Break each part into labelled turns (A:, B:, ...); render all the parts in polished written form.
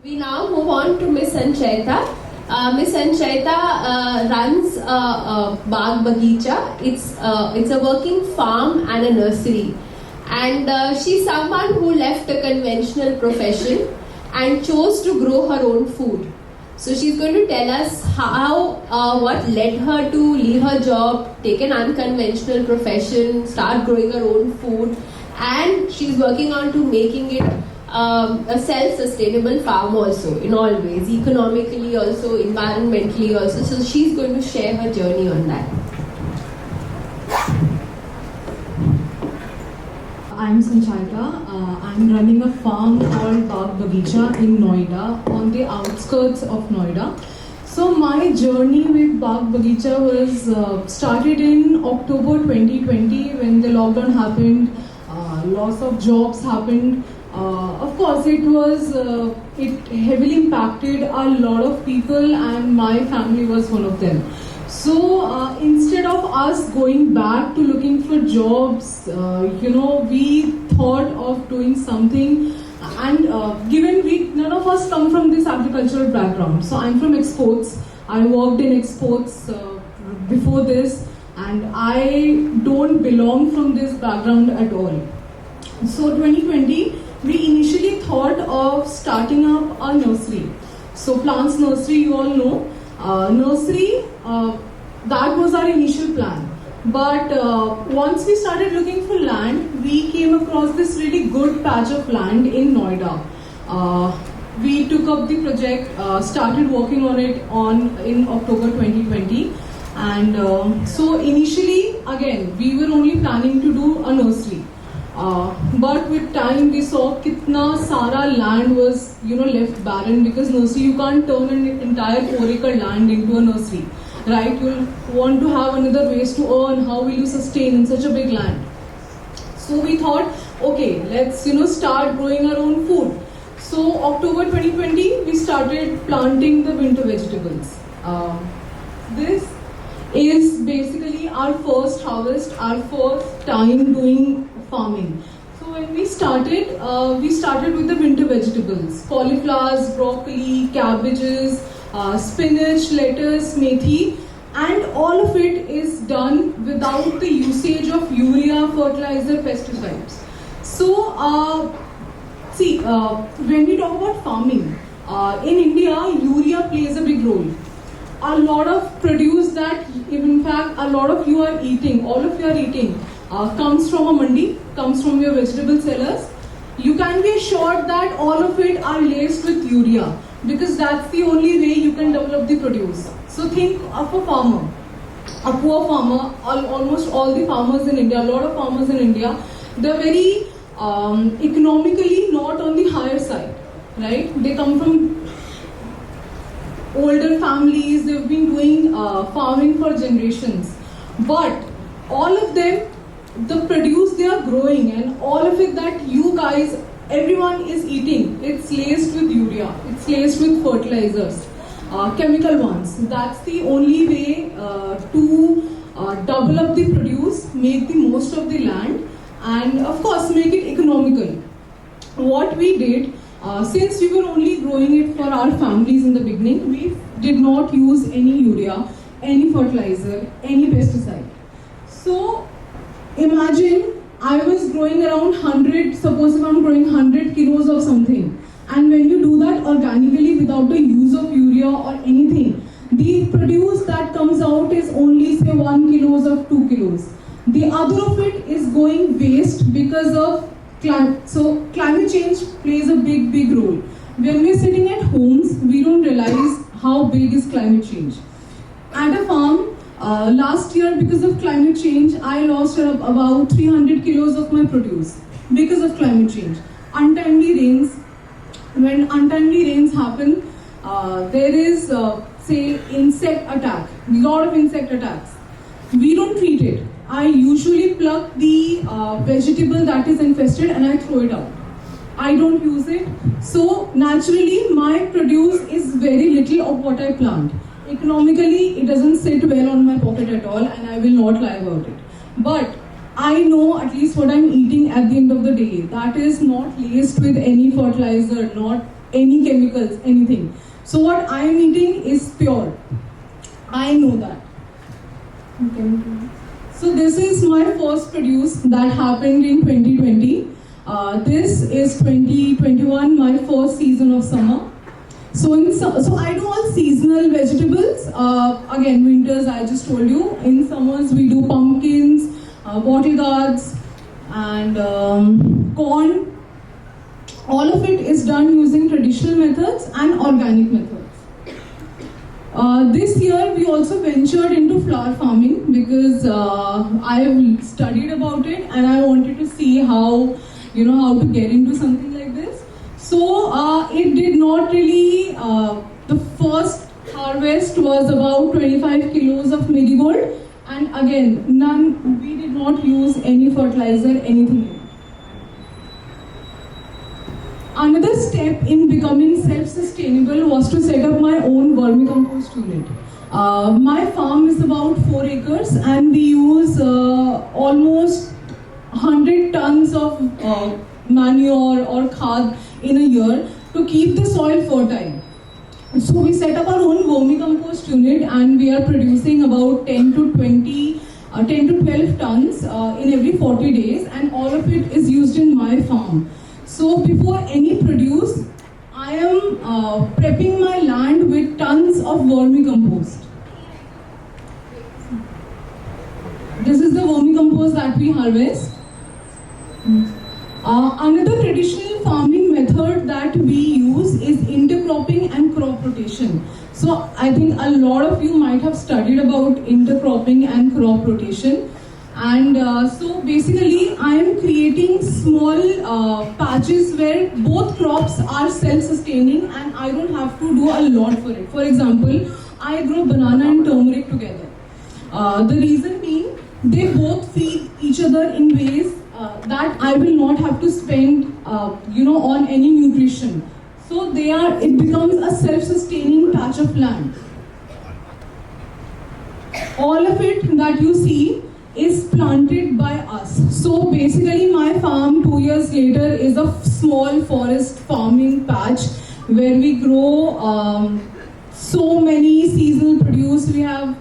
A: We now move on to Miss Sanchayta. Miss Sanchayta runs Bagh Bagicha. It's a working farm and a nursery. And she's someone who left a conventional profession and chose to grow her own food. So she's going to tell us what led her to leave her job, take an unconventional profession, start growing her own food, and she's working on to making it a self-sustainable farm also in all ways, economically also, environmentally also. So she's going to share her journey on that.
B: I'm Sanchayta. I'm running a farm called Bagh Bagicha in Noida, on the outskirts of Noida. So my journey with Bagh Bagicha was started in October 2020 when the lockdown happened, loss of jobs happened. Of course, it heavily impacted a lot of people, and my family was one of them. So instead of us going back to looking for jobs, we thought of doing something. And given none of us come from this agricultural background, so I'm from exports. I worked in exports before this, and I don't belong from this background at all. So 2020. We initially thought of starting up a nursery. So plants nursery, you all know. Nursery, that was our initial plan. But once we started looking for land, we came across this really good patch of land in Noida. We took up the project, started working on it in October 2020. And so initially, again, we were only planning to do a nursery. But with time we saw kitna sara land was left barren, because nursery you can't turn an entire 4-acre land into a nursery, right? You'll want to have another ways to earn. How will you sustain in such a big land? So we thought, okay, let's start growing our own food. So October 2020 we started planting the winter vegetables. This is basically our first harvest, our first time doing farming. So when we started with the winter vegetables: cauliflowers, broccoli, cabbages, spinach, lettuce, methi, and all of it is done without the usage of urea, fertilizer, pesticides. So when we talk about farming, in India, urea plays a big role. A lot of produce that, in fact, a lot of you are eating, all of you are eating, comes from a mandi, comes from your vegetable sellers. You can be assured that all of it are laced with urea, because that's the only way you can develop the produce. So think of a farmer, a poor farmer. Almost all the farmers in India, a lot of farmers in India, they're very economically not on the higher side, right? They come from older families, they've been doing farming for generations. But all of them, the produce they are growing and all of it that you guys, everyone is eating, it's laced with urea, it's laced with fertilizers, chemical ones. That's the only way to develop the produce, make the most of the land, and of course make it economical. What we did, since we were only growing it for our families in the beginning, we did not use any urea, any fertilizer, any pesticide. So imagine I was growing around 100, suppose if I'm growing 100 kilos of something, and when you do that organically without the use of urea or anything, the produce that comes out is only say 1 kilos of 2 kilos. The other of it is going waste because of climate. So climate change plays a big role. When we're sitting at homes, we don't realize how big is climate change. At a farm, last year, because of climate change, I lost about 300 kilos of my produce because of climate change. Untimely rains. When untimely rains happen, there is, say, insect attack. A lot of insect attacks. We don't treat it. I usually pluck the vegetable that is infested and I throw it out. I don't use it. So naturally, my produce is very little of what I plant. Economically, it doesn't sit well on my pocket at all, and I will not lie about it. But I know at least what I'm eating at the end of the day. That is not laced with any fertilizer, not any chemicals, anything. So what I am eating is pure. I know that. So this is my first produce that happened in 2020. This is 2021, my first season of summer. So I do all seasonal vegetables. Again, winters I just told you. In summers we do pumpkins, bottle gourds, and corn. All of it is done using traditional methods and organic methods. This year we also ventured into flower farming because I have studied about it and I wanted to see how to get into something like this. So it did not really, the first harvest was about 25 kilos of marigold, and again, we did not use any fertilizer, anything in it. Another step in becoming self-sustainable was to set up my own vermicompost unit. My farm is about 4 acres and we use almost 100 tons of manure or khad in a year to keep the soil fertile. So we set up our own vermicompost unit and we are producing about 10 to 12 tons in every 40 days, and all of it is used in my farm. So before any produce, I am prepping my land with tons of vermicompost. This is the vermicompost that we harvest. Another traditional farming method that we use is intercropping and crop rotation. So I think a lot of you might have studied about intercropping and crop rotation. And so basically I am creating small patches where both crops are self-sustaining and I don't have to do a lot for it. For example, I grow banana and turmeric together. The reason being, they both feed each other in ways that I will not have to spend on any nutrition. So it becomes a self-sustaining patch of land. All of it that you see is planted by us. So basically my farm 2 years later is a small forest farming patch where we grow so many seasonal produce. We have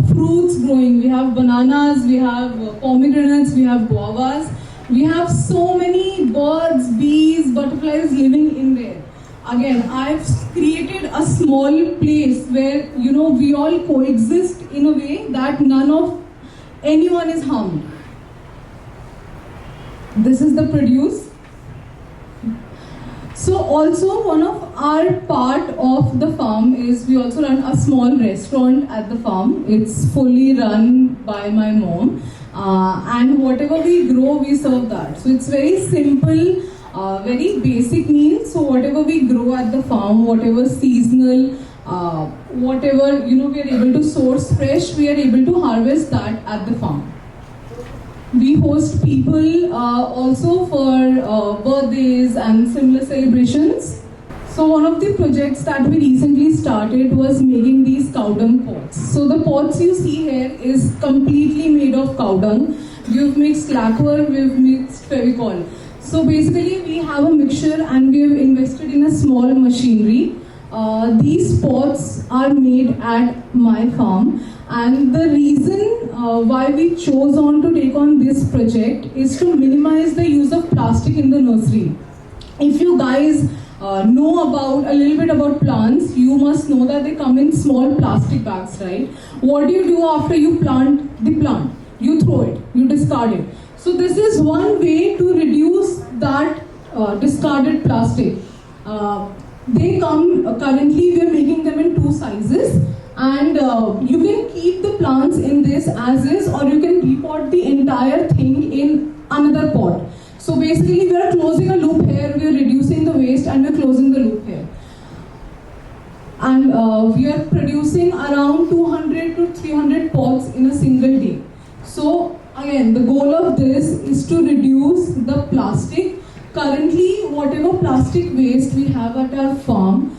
B: fruits growing, we have bananas, we have pomegranates, we have guavas. We have so many birds, bees, butterflies living in there. Again, I've created a small place where we all coexist in a way that anyone is harmed. This is the produce. So also one of our part of the farm is we also run a small restaurant at the farm. It's fully run by my mom. And whatever we grow, we serve that. So it's very simple, very basic meals. So whatever we grow at the farm, whatever seasonal, whatever we are able to source fresh, we are able to harvest that at the farm. We host people also for birthdays and similar celebrations. So one of the projects that we recently started was making these cow dung pots. So the pots you see here is completely made of cow dung. We've mixed lacquer, we've mixed Fevicol. So basically we have a mixture and we have invested in a small machinery. These pots are made at my farm, and the reason why we chose to take on this project is to minimize the use of plastic in the nursery. If you guys know about a little bit about plants, you must know that they come in small plastic bags, right? What do you do after you plant the plant? You throw it, you discard it. So this is one way to reduce that discarded plastic. They come, currently we are making them in 2 sizes, and you can keep the plants in this as is, or you can repot the entire thing in another pot. So basically we are closing a loop here, we are reducing the waste and we are closing the loop here. And we are producing around 200 to 300 pots in a single day. So again, the goal of this is to reduce the plastic. Currently, whatever plastic waste we have at our farm,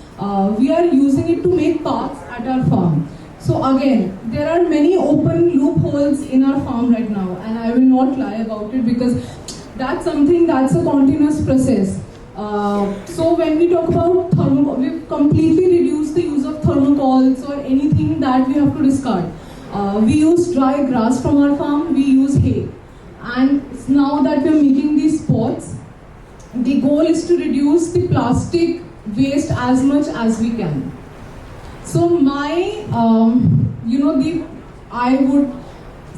B: we are using it to make paths at our farm. So again, there are many open loopholes in our farm right now, and I will not lie about it because that's something that's a continuous process. So when we talk about thermocol, we've completely reduced the use of thermocols or anything that we have to discard. We use dry grass from our farm, we use hay. And now that we are making these pots, the goal is to reduce the plastic waste as much as we can. So my, I would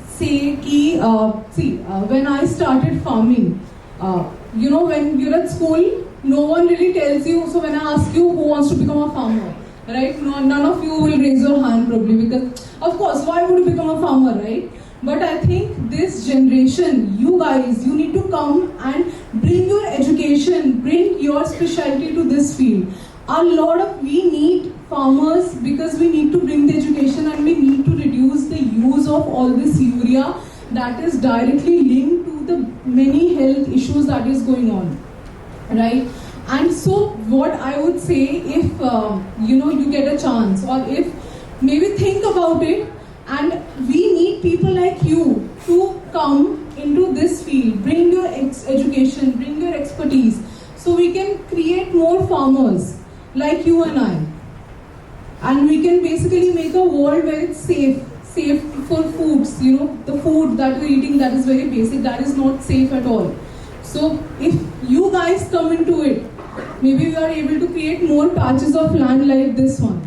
B: say ki, when I started farming, when you're at school, no one really tells you. So when I ask you who wants to become a farmer, right? No, none of you will raise your hand probably, because of course, why would you become a farmer, right? But I think this generation, you guys, you need to come and bring your education, bring your specialty to this field. We need farmers because we need to bring the education and we need to reduce the use of all this urea that is directly linked to the many health issues that is going on, right? And so what I would say, if you get a chance, or if maybe think about it, and we need people like you to come into this field, bring your education, bring your expertise, so we can create more farmers like you and I. And we can basically make a world where it's safe for foods, the food that we're eating that is very basic, that is not safe at all. So if you guys come into it, maybe we are able to create more patches of land like this one.